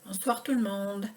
Bonsoir tout le monde.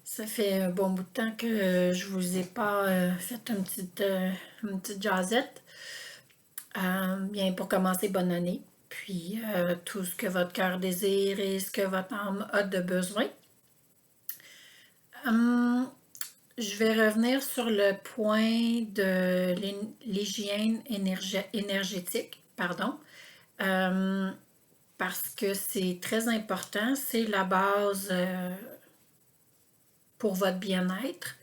Ça fait un bon bout de temps que je vous ai pas fait une petite jazzette. Bien pour commencer, bonne année. Puis tout ce que votre cœur désire et ce que votre âme a de besoin. Hum, je vais revenir sur le point de l'hygiène énergétique, pardon. Hum, Parce que c'est très important, c'est la base pour votre bien-être.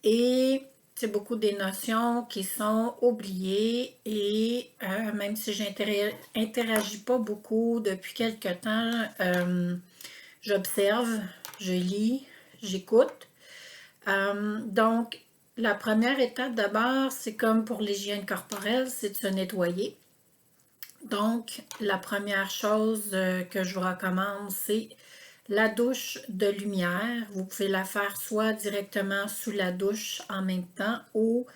Et c'est beaucoup des notions qui sont oubliées et même si j'interagis pas beaucoup depuis quelque temps, j'observe, je lis, j'écoute. Donc, la première étape d'abord, c'est comme pour l'hygiène corporelle, c'est de se nettoyer. Donc, la première chose que je vous recommande, c'est la douche de lumière. Vous pouvez la faire soit directement sous la douche en même temps ou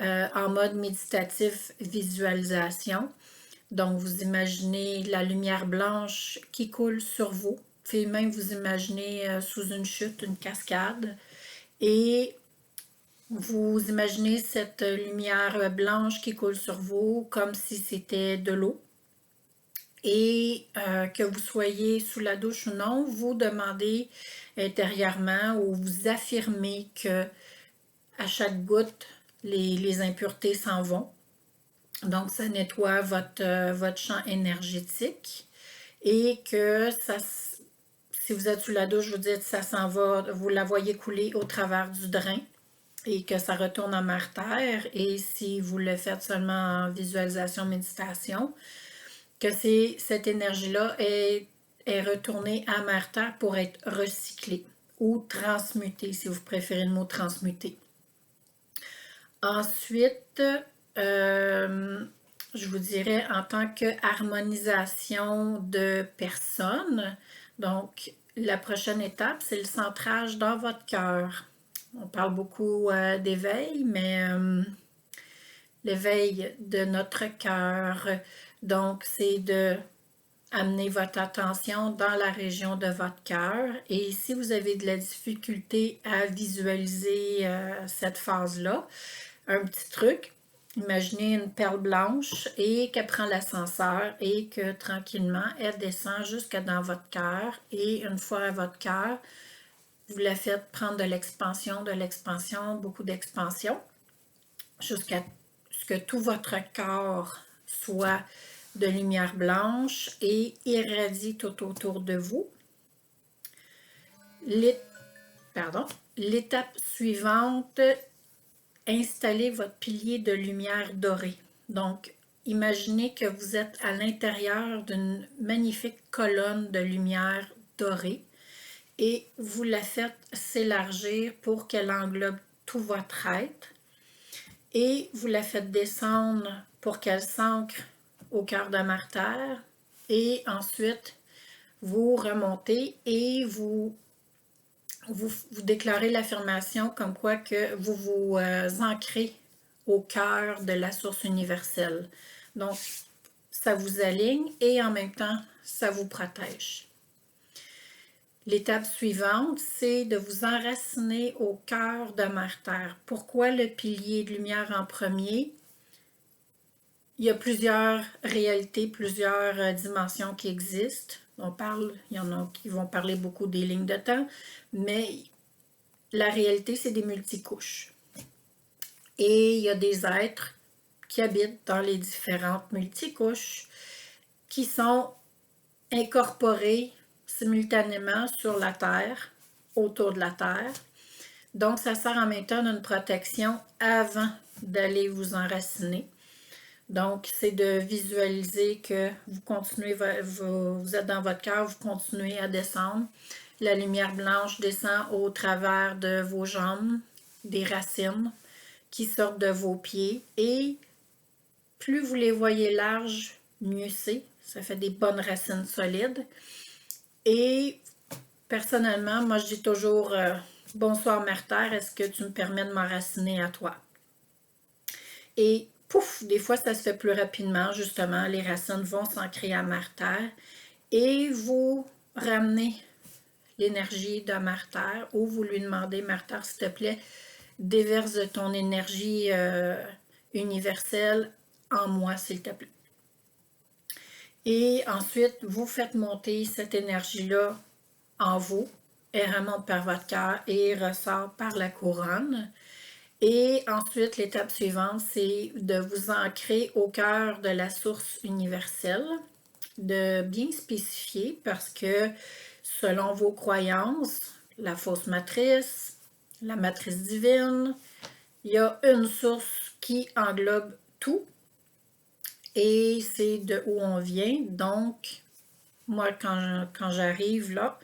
en mode méditatif visualisation. Donc, vous imaginez la lumière blanche qui coule sur vous. Vous pouvez même vous imaginer sous une chute, une cascade. Et vous imaginez cette lumière blanche qui coule sur vous comme si c'était de l'eau. Et que vous soyez sous la douche ou non, vous demandez intérieurement ou vous affirmez que à chaque goutte, les impuretés s'en vont. Donc, ça nettoie votre champ énergétique et que ça, si vous êtes sous la douche, vous dites ça s'en va, vous la voyez couler au travers du drain et que ça retourne en mère-terre. Et si vous le faites seulement en visualisation, méditation, que cette énergie-là est retournée à mère-terre pour être recyclée ou transmutée, si vous préférez le mot transmuter. Ensuite, je vous dirais en tant qu'harmonisation de personnes, donc la prochaine étape, c'est le centrage dans votre cœur. On parle beaucoup d'éveil, mais l'éveil de notre cœur, donc c'est de amener votre attention dans la région de votre cœur. Et si vous avez de la difficulté à visualiser cette phase-là, un petit truc, imaginez une perle blanche et qu'elle prend l'ascenseur et que tranquillement, elle descend jusque dans votre cœur. Et une fois à votre cœur, vous la faites prendre de l'expansion, beaucoup d'expansion, jusqu'à ce que tout votre corps soit de lumière blanche et irradie tout autour de vous. L'étape suivante, installez votre pilier de lumière dorée. Donc, imaginez que vous êtes à l'intérieur d'une magnifique colonne de lumière dorée et vous la faites s'élargir pour qu'elle englobe tout votre être et vous la faites descendre pour qu'elle s'ancre au cœur de Mère-Terre et ensuite vous remontez et vous déclarez l'affirmation comme quoi que vous vous ancrez au cœur de la source universelle. Donc, ça vous aligne et en même temps, ça vous protège. L'étape suivante, c'est de vous enraciner au cœur de Mère-Terre. Pourquoi le pilier de lumière en premier? Il y a plusieurs réalités, plusieurs dimensions qui existent. Il y en a qui vont parler beaucoup des lignes de temps, mais la réalité, c'est des multicouches. Et il y a des êtres qui habitent dans les différentes multicouches qui sont incorporés simultanément sur la Terre, autour de la Terre. Donc, ça sert en même temps d'une protection avant d'aller vous enraciner. Donc, c'est de visualiser que vous continuez, vous êtes dans votre cœur, vous continuez à descendre. La lumière blanche descend au travers de vos jambes, des racines qui sortent de vos pieds. Et plus vous les voyez larges, mieux c'est. Ça fait des bonnes racines solides. Et personnellement, moi je dis toujours bonsoir Mère Terre, est-ce que tu me permets de m'enraciner à toi? Et pouf, des fois ça se fait plus rapidement, justement, les racines vont s'ancrer à Mère Terre et vous ramenez l'énergie de Mère Terre, ou vous lui demandez, Mère Terre, s'il te plaît, déverse de ton énergie universelle en moi, s'il te plaît. Et ensuite, vous faites monter cette énergie-là en vous. Elle remonte par votre cœur et ressort par la couronne. Et ensuite, l'étape suivante, c'est de vous ancrer au cœur de la source universelle, de bien spécifier parce que selon vos croyances, la fausse matrice, la matrice divine, il y a une source qui englobe tout et c'est de où on vient. Donc, moi, quand j'arrive là,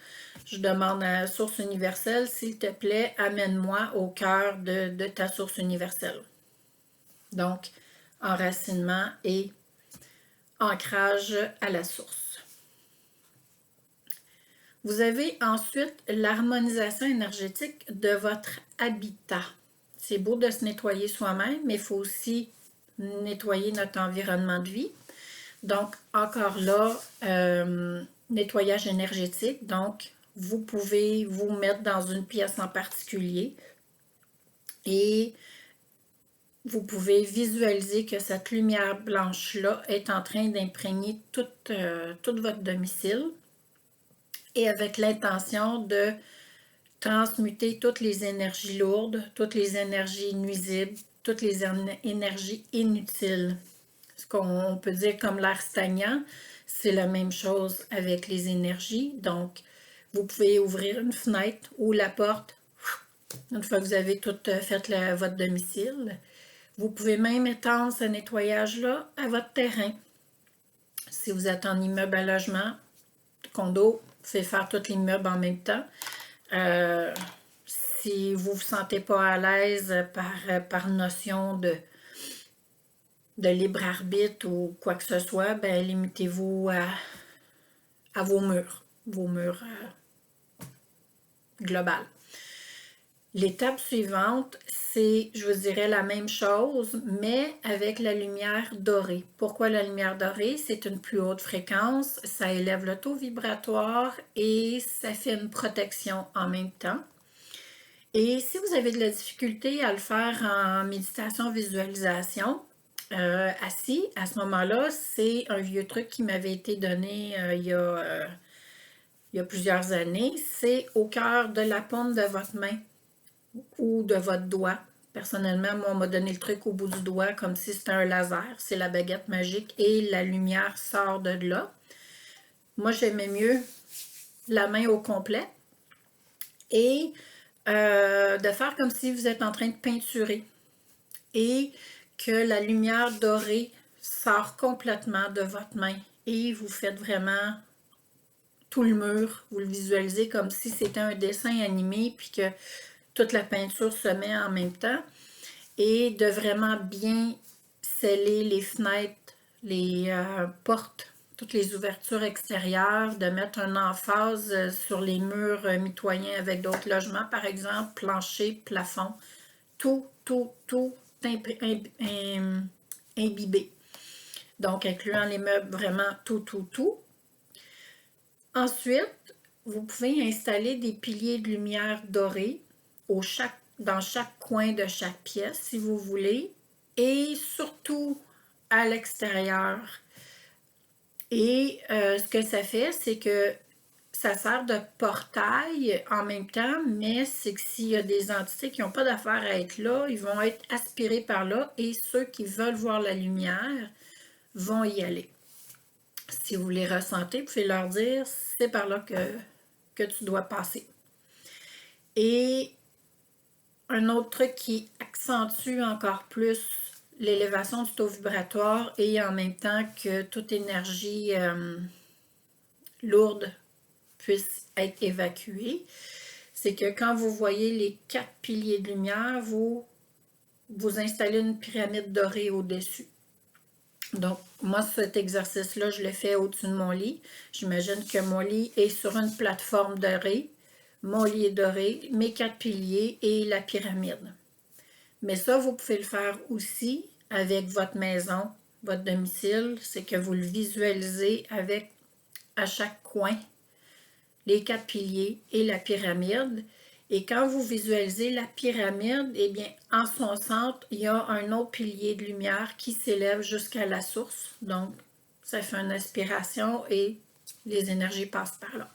je demande à la source universelle, s'il te plaît, amène-moi au cœur de ta source universelle. Donc, enracinement et ancrage à la source. Vous avez ensuite l'harmonisation énergétique de votre habitat. C'est beau de se nettoyer soi-même, mais il faut aussi nettoyer notre environnement de vie. Donc, encore là, nettoyage énergétique. Donc, vous pouvez vous mettre dans une pièce en particulier et vous pouvez visualiser que cette lumière blanche-là est en train d'imprégner tout votre domicile et avec l'intention de transmuter toutes les énergies lourdes, toutes les énergies nuisibles, toutes les énergies inutiles. Ce qu'on peut dire comme l'air stagnant, c'est la même chose avec les énergies. Donc, vous pouvez ouvrir une fenêtre ou la porte une fois que vous avez tout fait votre domicile. Vous pouvez même étendre ce nettoyage-là à votre terrain. Si vous êtes en immeuble à logement, condo, vous pouvez faire tout l'immeuble en même temps. Si vous ne vous sentez pas à l'aise par notion de libre arbitre ou quoi que ce soit, ben limitez-vous à vos murs globales. L'étape suivante, c'est, je vous dirais, la même chose, mais avec la lumière dorée. Pourquoi la lumière dorée? C'est une plus haute fréquence, ça élève le taux vibratoire et ça fait une protection en même temps. Et si vous avez de la difficulté à le faire en méditation, visualisation, assis, à ce moment-là, c'est un vieux truc qui m'avait été donné il y a plusieurs années. C'est au cœur de la paume de votre main ou de votre doigt. Personnellement, moi, on m'a donné le truc au bout du doigt comme si c'était un laser. C'est la baguette magique et la lumière sort de là. Moi, j'aimais mieux la main au complet et de faire comme si vous êtes en train de peinturer et que la lumière dorée sort complètement de votre main et vous faites vraiment tout le mur, vous le visualisez comme si c'était un dessin animé puis que toute la peinture se met en même temps et de vraiment bien sceller les fenêtres, les portes, toutes les ouvertures extérieures, de mettre un emphase sur les murs mitoyens avec d'autres logements, par exemple, plancher, plafond, tout imbibé. Donc, incluant les meubles, vraiment tout. Ensuite, vous pouvez installer des piliers de lumière dorée dans chaque coin de chaque pièce, si vous voulez, et surtout à l'extérieur. Et ce que ça fait, c'est que ça sert de portail en même temps, mais c'est que s'il y a des entités qui n'ont pas d'affaire à être là, ils vont être aspirés par là et ceux qui veulent voir la lumière vont y aller. Si vous les ressentez, vous pouvez leur dire, c'est par là que tu dois passer. Et un autre truc qui accentue encore plus l'élévation du taux vibratoire et en même temps que toute énergie lourde puisse être évacuée, c'est que quand vous voyez les 4 piliers de lumière, vous installez une pyramide dorée au-dessus. Donc, moi, cet exercice-là, je le fais au-dessus de mon lit. J'imagine que mon lit est sur une plateforme dorée. Mon lit est doré, mes 4 piliers et la pyramide. Mais ça, vous pouvez le faire aussi avec votre maison, votre domicile. C'est que vous le visualisez avec, à chaque coin, les 4 piliers et la pyramide. Et quand vous visualisez la pyramide, eh bien, en son centre, il y a un autre pilier de lumière qui s'élève jusqu'à la source. Donc, ça fait une aspiration et les énergies passent par là.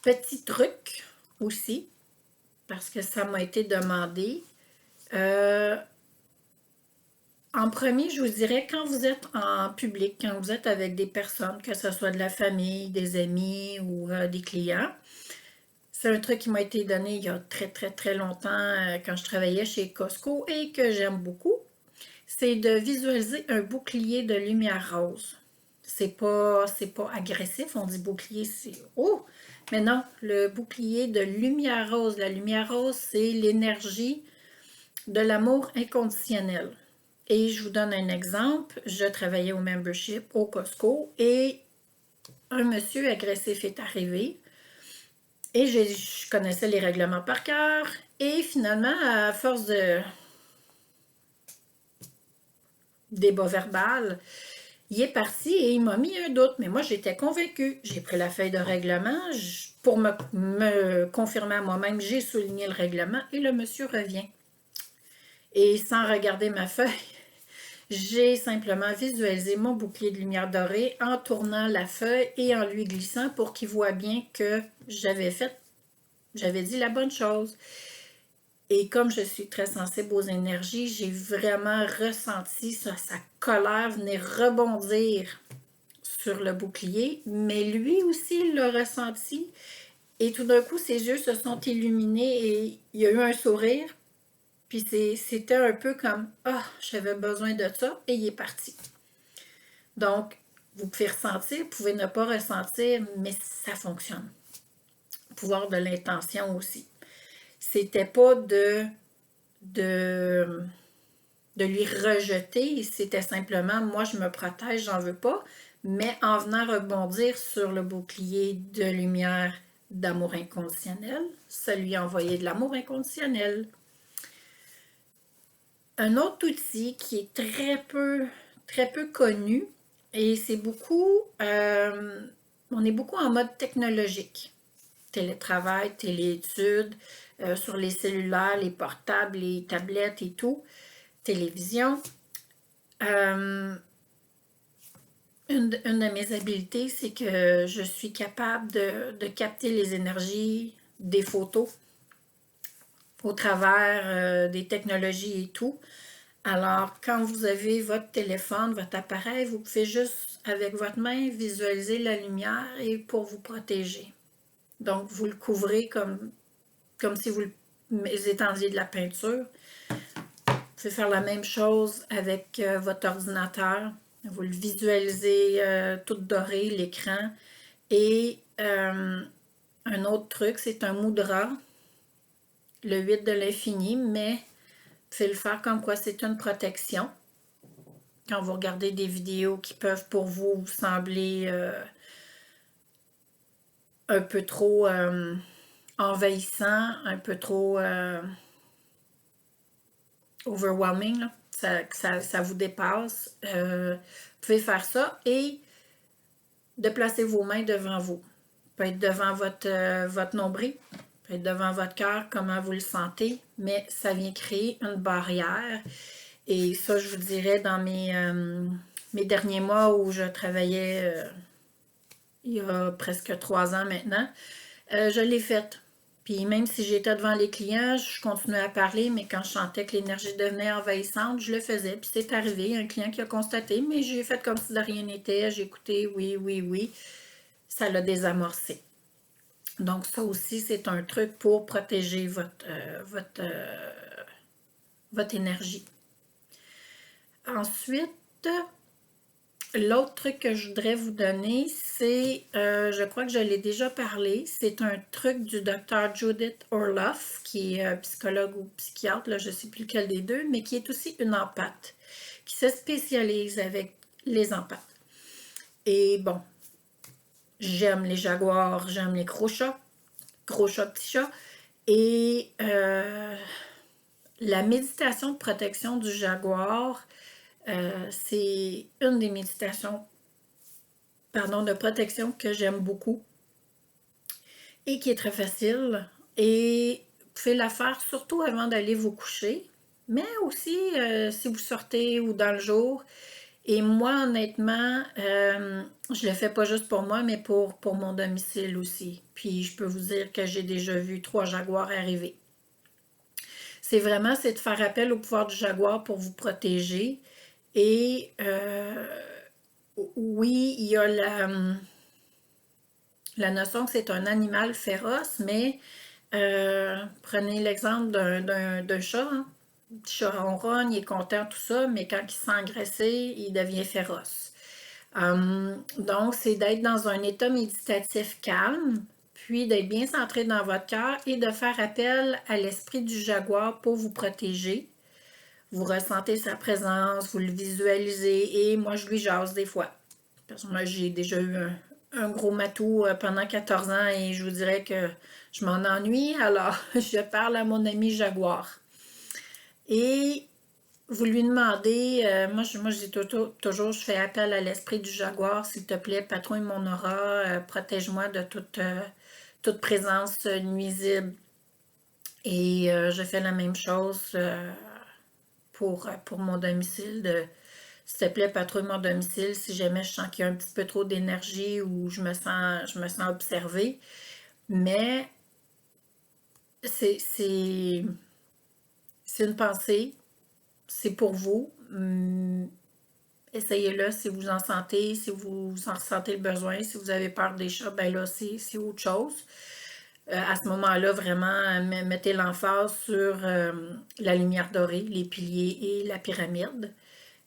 Petit truc aussi, parce que ça m'a été demandé. En premier, je vous dirais, quand vous êtes en public, quand vous êtes avec des personnes, que ce soit de la famille, des amis ou des clients, c'est un truc qui m'a été donné il y a très, très, très longtemps quand je travaillais chez Costco et que j'aime beaucoup. C'est de visualiser un bouclier de lumière rose. C'est pas agressif, on dit bouclier, c'est oh! Mais non, le bouclier de lumière rose. La lumière rose, c'est l'énergie de l'amour inconditionnel. Et je vous donne un exemple. Je travaillais au membership au Costco et un monsieur agressif est arrivé. Et je connaissais les règlements par cœur. Et finalement, à force de débat verbal, il est parti et il m'a mis un doute. Mais moi, j'étais convaincue. J'ai pris la feuille de règlement. Pour me confirmer à moi-même, j'ai souligné le règlement et le monsieur revient. Et sans regarder ma feuille, j'ai simplement visualisé mon bouclier de lumière dorée en tournant la feuille et en lui glissant pour qu'il voit bien que j'avais dit la bonne chose. Et comme je suis très sensible aux énergies, j'ai vraiment ressenti sa colère venir rebondir sur le bouclier, mais lui aussi il l'a ressenti. Et tout d'un coup, ses yeux se sont illuminés et il y a eu un sourire. Puis c'était un peu comme « Ah, j'avais besoin de ça » et il est parti. Donc, vous pouvez ressentir, vous pouvez ne pas ressentir, mais ça fonctionne. Pouvoir de l'intention aussi. C'était pas de lui rejeter, c'était simplement « Moi, je me protège, j'en veux pas », mais en venant rebondir sur le bouclier de lumière d'amour inconditionnel, ça lui a envoyé de l'amour inconditionnel. Un autre outil qui est très peu connu, et c'est beaucoup, on est beaucoup en mode technologique. Télétravail, téléétudes, sur les cellulaires, les portables, les tablettes et tout, télévision. Une de mes habiletés, c'est que je suis capable de capter les énergies des photos au travers des technologies et tout. Alors, quand vous avez votre téléphone, votre appareil, vous pouvez juste, avec votre main, visualiser la lumière et pour vous protéger. Donc, vous le couvrez comme si vous étendiez de la peinture. Vous pouvez faire la même chose avec votre ordinateur. Vous le visualisez tout doré, l'écran. Et un autre truc, c'est un mudra, le 8 de l'infini, mais vous pouvez le faire comme quoi c'est une protection. Quand vous regardez des vidéos qui peuvent pour vous sembler un peu trop envahissant, un peu trop overwhelming, là. Ça vous dépasse. Vous pouvez faire ça et de placer vos mains devant vous. Ça peut être devant votre nombril, ça peut être devant votre cœur, comment vous le sentez, mais ça vient créer une barrière. Et ça, je vous dirais, dans mes derniers mois où je travaillais il y a presque 3 ans maintenant, je l'ai faite. Puis même si j'étais devant les clients, je continuais à parler, mais quand je sentais que l'énergie devenait envahissante, je le faisais. Puis c'est arrivé, un client qui a constaté, mais j'ai fait comme si de rien n'était, j'ai écouté, oui, oui, oui. Ça l'a désamorcé. Donc ça aussi, c'est un truc pour protéger votre énergie. Ensuite, l'autre truc que je voudrais vous donner, c'est, je crois que je l'ai déjà parlé, c'est un truc du docteur Judith Orloff, qui est psychologue ou psychiatre, là, je ne sais plus lequel des deux, mais qui est aussi une empathe, qui se spécialise avec les empathes. Et bon, j'aime les jaguars, j'aime les gros chats, petits chats, et la méditation de protection du jaguar, c'est une des méditations pardon, de protection que j'aime beaucoup et qui est très facile. Et vous pouvez la faire surtout avant d'aller vous coucher, mais aussi si vous sortez ou dans le jour. Et moi, honnêtement, je le fais pas juste pour moi, mais pour mon domicile aussi. Puis je peux vous dire que j'ai déjà vu 3 jaguars arriver. C'est de faire appel au pouvoir du jaguar pour vous protéger. Et oui, il y a la notion que c'est un animal féroce, mais prenez l'exemple d'un chat. Hein. Le chat ronronne, il est content, tout ça, mais quand il se sent agressé, il devient féroce. Donc, c'est d'être dans un état méditatif calme, puis d'être bien centré dans votre cœur et de faire appel à l'esprit du jaguar pour vous protéger. Vous ressentez sa présence, vous le visualisez et moi, je lui jase des fois. Parce que moi, j'ai déjà eu un gros matou pendant 14 ans et je vous dirais que je m'en ennuie, alors je parle à mon ami jaguar. Et vous lui demandez, moi je dis toujours, je fais appel à l'esprit du jaguar, s'il te plaît, patrouille mon aura, protège-moi de toute présence nuisible. Et je fais la même chose pour mon domicile, s'il te plaît, patrouille mon domicile si jamais je sens qu'il y a un petit peu trop d'énergie ou je me sens observée. Mais c'est une pensée, c'est pour vous. Essayez-le si vous en sentez, si vous en ressentez le besoin. Si vous avez peur des chats, ben là, c'est autre chose. À ce moment-là, vraiment, mettez l'emphase sur la lumière dorée, les piliers et la pyramide.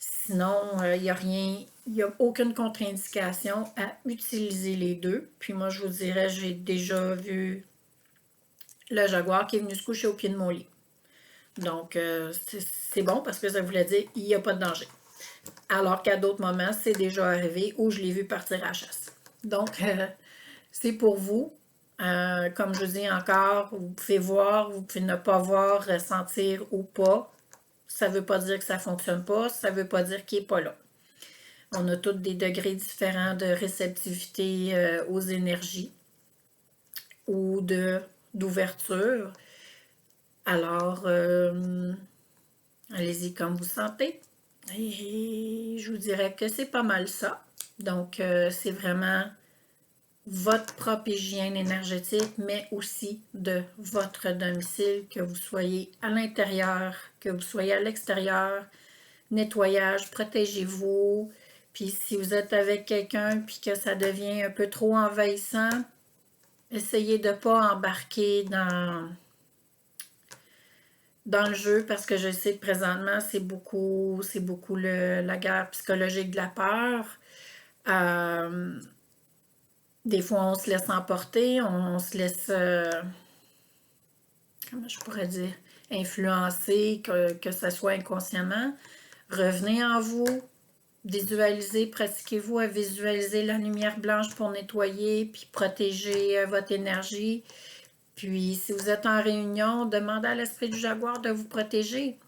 Sinon, il n'y a rien, il n'y a aucune contre-indication à utiliser les deux. Puis moi, je vous dirais, j'ai déjà vu le jaguar qui est venu se coucher au pied de mon lit. Donc, c'est bon parce que ça voulait dire qu'il n'y a pas de danger. Alors qu'à d'autres moments, c'est déjà arrivé où je l'ai vu partir à la chasse. Donc, c'est pour vous. Comme je vous dis encore, vous pouvez voir, vous pouvez ne pas voir, ressentir ou pas. Ça ne veut pas dire que ça ne fonctionne pas, ça ne veut pas dire qu'il n'est pas là. On a tous des degrés différents de réceptivité aux énergies ou d'ouverture. Alors, allez-y comme vous sentez. Et je vous dirais que c'est pas mal ça. Donc, c'est vraiment votre propre hygiène énergétique, mais aussi de votre domicile, que vous soyez à l'intérieur, que vous soyez à l'extérieur. Nettoyage, protégez-vous. Puis si vous êtes avec quelqu'un puis que ça devient un peu trop envahissant, essayez de ne pas embarquer dans le jeu parce que je sais que présentement, c'est beaucoup la guerre psychologique de la peur. Des fois, on se laisse emporter, on se laisse, comment je pourrais dire, influencer, que ce soit inconsciemment. Revenez en vous, visualisez, pratiquez-vous à visualiser la lumière blanche pour nettoyer puis protéger votre énergie. Puis, si vous êtes en réunion, demandez à l'esprit du jaguar de vous protéger.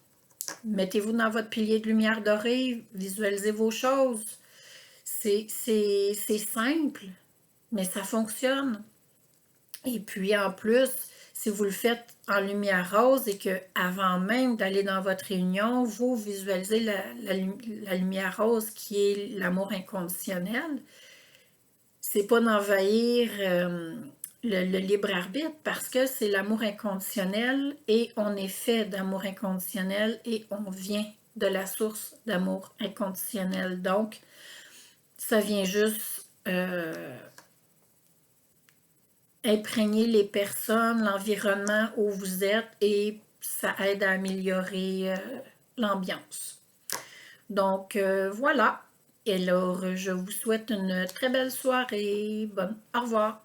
Mettez-vous dans votre pilier de lumière dorée, visualisez vos choses. C'est simple, mais ça fonctionne. Et puis, en plus, si vous le faites en lumière rose et que avant même d'aller dans votre réunion, vous visualisez la lumière rose qui est l'amour inconditionnel, c'est pas d'envahir le libre arbitre parce que c'est l'amour inconditionnel et on est fait d'amour inconditionnel et on vient de la source d'amour inconditionnel. Donc, ça vient juste imprégner les personnes, l'environnement où vous êtes et ça aide à améliorer l'ambiance. Donc, voilà. Et alors, je vous souhaite une très belle soirée. Au revoir.